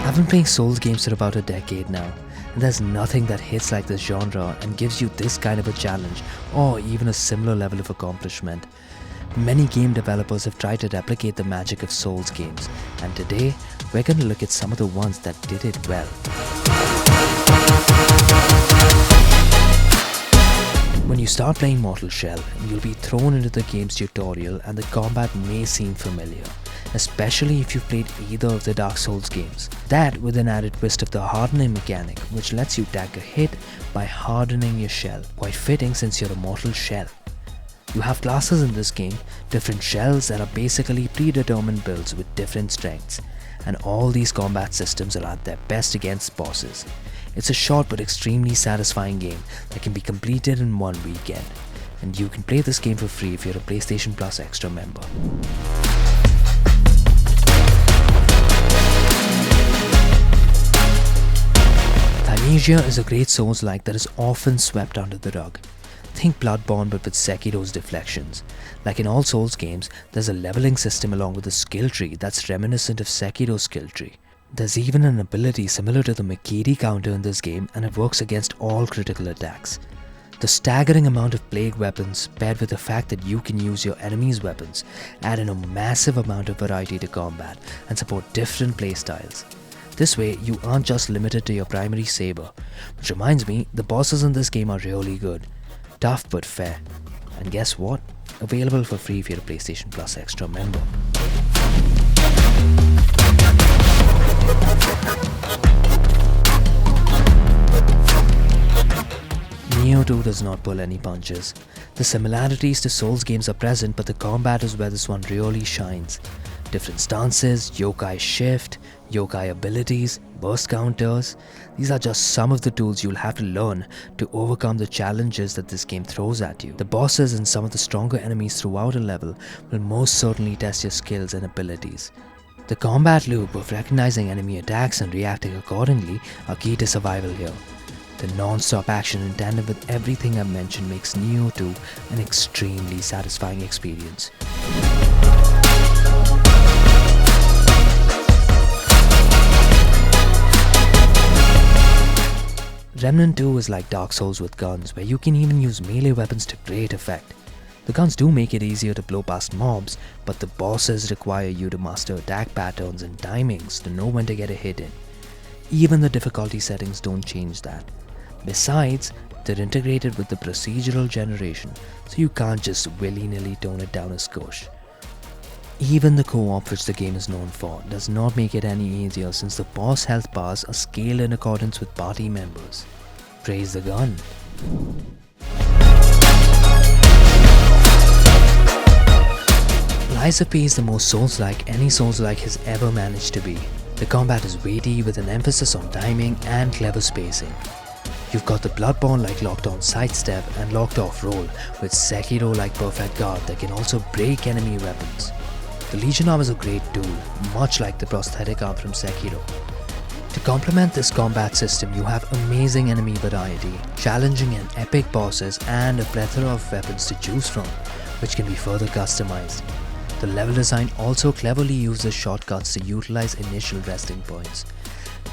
I've been playing Souls games for about a decade now, and there's nothing that hits like this genre and gives you this kind of a challenge or even a similar level of accomplishment. Many game developers have tried to replicate the magic of Souls games, and today we're going to look at some of the ones that did it well. When you start playing Mortal Shell, you'll be thrown into the game's tutorial and the combat may seem familiar, especially if you've played either of the Dark Souls games. That with an added twist of the hardening mechanic, which lets you take a hit by hardening your shell, quite fitting since you're a Mortal Shell. You have classes in this game, different shells that are basically predetermined builds with different strengths, and all these combat systems are at their best against bosses. It's a short but extremely satisfying game that can be completed in one weekend, and you can play this game for free if you're a PlayStation Plus Extra member. Thymesia is a great Soulslike that is often swept under the rug. Think Bloodborne but with Sekiro's deflections. Like in all Souls games, there's a leveling system along with a skill tree that's reminiscent of Sekiro's skill tree. There's even an ability similar to the Mikiri counter in this game, and it works against all critical attacks. The staggering amount of plague weapons paired with the fact that you can use your enemy's weapons add in a massive amount of variety to combat and support different playstyles. This way, you aren't just limited to your primary saber, which reminds me, the bosses in this game are really good. Tough but fair. And guess what? Available for free if you're a PlayStation Plus Extra member. Nioh 2 does not pull any punches. The similarities to Souls games are present, but the combat is where this one really shines. Different stances, yokai shift, yokai abilities, burst counters. These are just some of the tools you'll have to learn to overcome the challenges that this game throws at you. The bosses and some of the stronger enemies throughout a level will most certainly test your skills and abilities. The combat loop of recognizing enemy attacks and reacting accordingly are key to survival here. The non-stop action in tandem with everything I've mentioned makes Nioh 2 an extremely satisfying experience. Remnant 2 is like Dark Souls with guns, where you can even use melee weapons to great effect. The guns do make it easier to blow past mobs, but the bosses require you to master attack patterns and timings to know when to get a hit in. Even the difficulty settings don't change that. Besides, they're integrated with the procedural generation, so you can't just willy-nilly tone it down a skosh. Even the co-op, which the game is known for, does not make it any easier since the boss health bars are scaled in accordance with party members. Praise the gun. Lies of P is the most Souls-like any Souls-like has ever managed to be. The combat is weighty with an emphasis on timing and clever spacing. You've got the Bloodborne-like locked-on sidestep and locked-off roll with Sekiro-like perfect guard that can also break enemy weapons. The Legion arm is a great tool, much like the prosthetic arm from Sekiro. To complement this combat system, you have amazing enemy variety, challenging and epic bosses, and a plethora of weapons to choose from, which can be further customized. The level design also cleverly uses shortcuts to utilize initial resting points.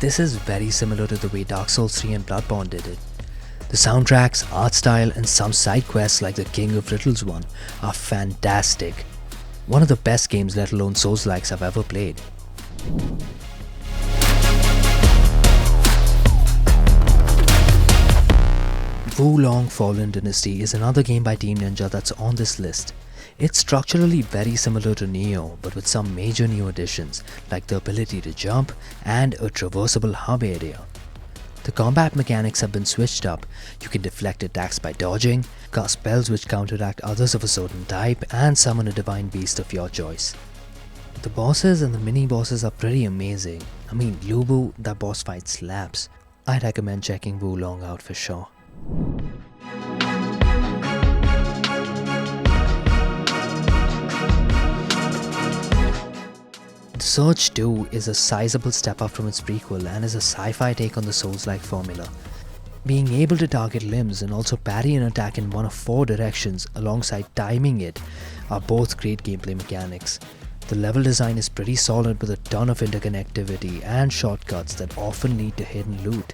This is very similar to the way Dark Souls 3 and Bloodborne did it. The soundtracks, art style, and some side quests like the King of Riddles one are fantastic. One of the best games, let alone Soulslikes, I've ever played. Wo Long Fallen Dynasty is another game by Team Ninja that's on this list. It's structurally very similar to Nioh, but with some major new additions like the ability to jump and a traversable hub area. The combat mechanics have been switched up. You can deflect attacks by dodging, cast spells which counteract others of a certain type, and summon a divine beast of your choice. The bosses and the mini-bosses are pretty amazing. I mean, Lubu, that boss fight slaps. I'd recommend checking Wo Long out for sure. The Surge 2 is a sizable step up from its prequel and is a sci-fi take on the Souls-like formula. Being able to target limbs and also parry an attack in one of 4 directions alongside timing it are both great gameplay mechanics. The level design is pretty solid with a ton of interconnectivity and shortcuts that often lead to hidden loot.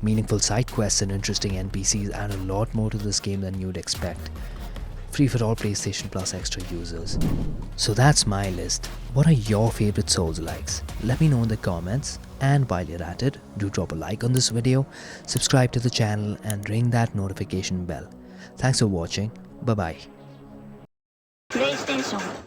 Meaningful side quests and interesting NPCs add a lot more to this game than you'd expect. Free for all PlayStation Plus extra users. So that's my list. What are your favorite Souls-likes? Let me know in the comments, and while you're at it, do drop a like on this video, subscribe to the channel and ring that notification bell. Thanks for watching. Bye bye. PlayStation